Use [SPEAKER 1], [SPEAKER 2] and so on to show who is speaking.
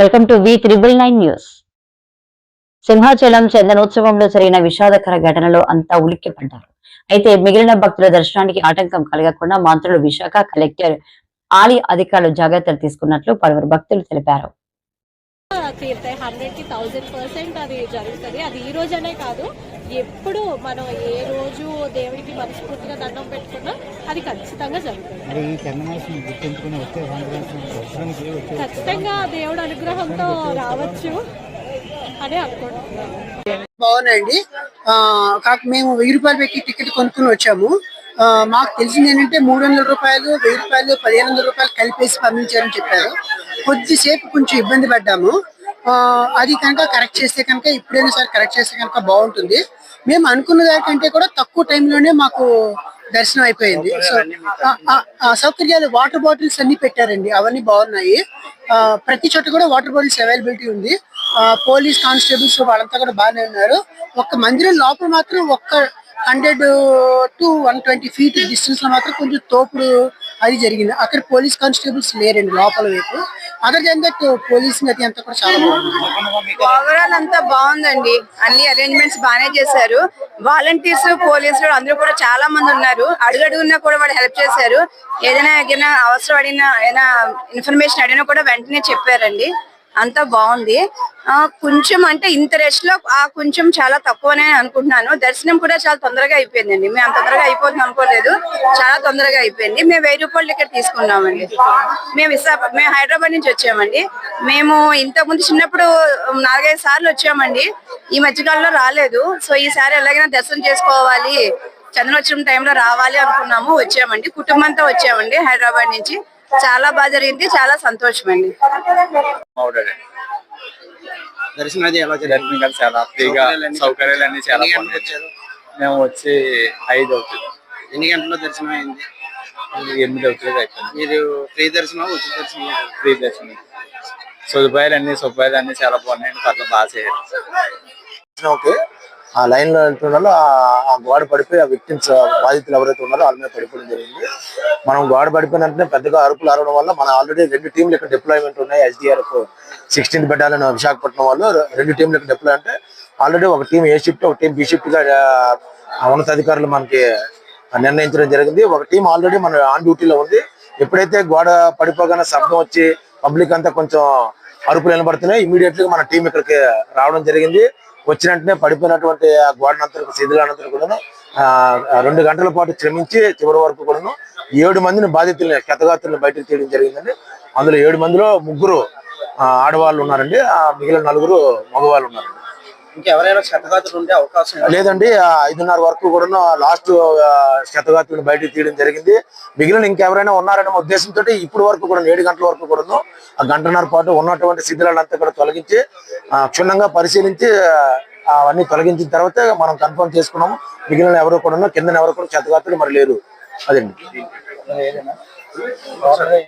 [SPEAKER 1] Welcome to V999 news. Simhachalam చందనోత్సవంలో జరిగిన విషాదకర ఘటనలో అంతా ఉలిక్కిపడ్డారు. అయితే మిగిలిన భక్తుల దర్శనానికి ఆటంకం కలగకుండా మంత్రులు, విశాఖ కలెక్టర్, ఆలయ అధికారులు జాగ్రత్తలు తీసుకున్నట్లు పలువురు భక్తులు తెలిపారు.
[SPEAKER 2] తీరుతాయి 100కి 1000% అది జరుగుతుంది. అది ఈ రోజనే కాదు, ఎప్పుడు మనం ఏ రోజు దేవుడికి మనస్ఫూర్తిగా దండం పెట్టుకున్నా అది ఖచ్చితంగా జరుగుతుంది. ఖచ్చితంగా దేవుడు అనుగ్రహంతో రావచ్చు అని అనుకుంటున్నాను.
[SPEAKER 3] బాగుందండి. మేము 1000 రూపాయలు పెట్టి టికెట్ కొనుక్కుని వచ్చాము. మాకు తెలిసింది ఏంటంటే 300 రూపాయలు, 1000 రూపాయలు, 1500 రూపాయలు కలిపేసి పంపించారని చెప్పారు. కొద్దిసేపు కొంచెం ఇబ్బంది పడ్డాము. అది కనుక కరెక్ట్ చేస్తే కనుక ఇప్పుడైనా సరే కరెక్ట్ చేస్తే కనుక బాగుంటుంది. మేము అనుకున్న దానికంటే కూడా తక్కువ టైంలోనే మాకు దర్శనం అయిపోయింది. సో సౌకర్యాలు, వాటర్ బాటిల్స్ అన్ని పెట్టారండి, అవన్నీ బాగున్నాయి. ప్రతి చోట కూడా వాటర్ బాటిల్స్ అవైలబిలిటీ ఉంది. పోలీస్ కానిస్టేబుల్స్ వాళ్ళంతా కూడా బాగానే ఉన్నారు. ఒక్క మందిరం లోపల మాత్రం 100 to 120 feet డిస్టెన్స్ లో మాత్రం కొంచెం తోపుడు అది జరిగింది. అక్కడ పోలీస్ కానిస్టేబుల్స్ లేరండి లోపల వైపు. అదర్ దాన్ దట్ పోలీస్ అది అంతా కూడా చాలా బాగుంది.
[SPEAKER 4] ఓవరాల్ అంతా బాగుందండి. అన్ని అరేంజ్మెంట్స్ బాగానే చేశారు. వాలంటీర్స్, పోలీసులు అందరూ కూడా చాలా మంది ఉన్నారు. అడుగడుగున్నా కూడా వాళ్ళు హెల్ప్ చేశారు. ఏదైనా అవసరం అడిగినా, ఏదైనా ఇన్ఫర్మేషన్ అడిగినా కూడా వెంటనే చెప్పారండి. అంతా బాగుంది. కొంచెం అంటే ఇంత రెస్ట్ లో కొంచెం చాలా తక్కువనే అనుకుంటున్నాను. దర్శనం కూడా చాలా తొందరగా అయిపోయిందండి. మేము అంత తొందరగా అయిపోతుంది అనుకోలేదు, చాలా తొందరగా అయిపోయింది. మేము 1000 రూపాయలు ఇక్కడ తీసుకున్నామండి. మేము హైదరాబాద్ నుంచి వచ్చామండి. మేము ఇంతకుముందు చిన్నప్పుడు 4-5 సార్లు వచ్చామండి. ఈ మధ్యకాలంలో రాలేదు. సో ఈసారి ఎలాగైనా దర్శనం చేసుకోవాలి, చంద్రోత్సవం టైంలో రావాలి అనుకున్నాము, వచ్చామండి. కుటుంబంతో వచ్చామండి హైదరాబాద్ నుంచి. చాలా బాగా జరిగింది, చాలా సంతోషం అండి.
[SPEAKER 5] దర్శనం అది ఎలా జరిగింది? చాలా ఫ్రీగా, సౌకర్యాలు అన్ని చాలా బాగుంది. మేము వచ్చి 5 అవుతుంది.
[SPEAKER 3] ఎన్ని గంటల్లో దర్శనం అయింది?
[SPEAKER 5] 8 అవుతుంది అయిపోయింది.
[SPEAKER 3] మీరు ఫ్రీ దర్శనం, ఉచిత దర్శనం?
[SPEAKER 5] ఫ్రీ దర్శనం. సదుపాయాలు అన్ని చాలా బాగున్నాయి. పట్ల బాగా చేయాలి.
[SPEAKER 6] ఆ లైన్ లో వెళ్తున్న ఆ గోడ పడిపోయి ఆ విక్టిమ్స్, బాధితులు ఎవరైతే ఉన్నారో వాళ్ళ మీద పడిపోవడం జరిగింది. మనం గోడ పడిపోయిన వెంటనే పెద్దగా అరుపులు అరవడం వల్ల మన ఆల్రెడీ 2 టీంలు ఇక్కడ డిప్లాయ్మెంట్ ఉన్నాయి. SDRF 16th బెటాలియన్ విశాఖపట్నం వాళ్ళు 2 టీంలు ఇక్కడ డిప్లాయ్ అంటే ఆల్రెడీ ఒక టీం A షిఫ్ట్, ఒక టీం B షిఫ్ట్ గా ఉన్నతాధికారులు మనకి నిర్ణయించడం జరిగింది. ఒక టీం ఆల్రెడీ మన ఆన్ డ్యూటీలో ఉంది. ఎప్పుడైతే గోడ పడిపోగానే శబ్దం వచ్చి పబ్లిక్ అంతా కొంచెం అరుపులు వినబడుతున్నాయి, ఇమీడియట్లీ మన టీం ఇక్కడికి రావడం జరిగింది. వచ్చిన వెంటనే పడిపోయినటువంటి ఆ గోడనంతా, శిథిలానంతా కూడా 2 గంటల పాటు శ్రమించి చివరి వరకు కూడా 7 మందిని బాధితుల్ని, క్షతగాత్రులను బయటకు తీయడం జరిగిందండి. అందులో 7 మందిలో 3 ఆడవాళ్ళు ఉన్నారండి, మిగిలిన 4 మగవాళ్ళు ఉన్నారండి.
[SPEAKER 3] ఇంకెవరైనా క్షతగాత్రులు ఉండే అవకాశం
[SPEAKER 6] లేదండి. 5:30 వరకు కూడా లాస్ట్ క్షతగాత్రులను బయటకు తీయడం జరిగింది. మిగిలిన ఇంకెవరైనా ఉన్నారనే ఉద్దేశంతో ఇప్పుడు వరకు కూడా 7 గంటల వరకు కూడా ఆ 1.5 గంట పాటు ఉన్నటువంటి శిథిలాలంతా కూడా తొలగించి క్షుణ్ణంగా పరిశీలించి అవన్నీ తొలగించిన తర్వాత మనం కన్ఫర్మ్ చేసుకున్నాము. మిగిలిన ఎవరు కూడా కింద ఎవరు కూడా క్షతగాత్రులు మరి లేరు. అదండి.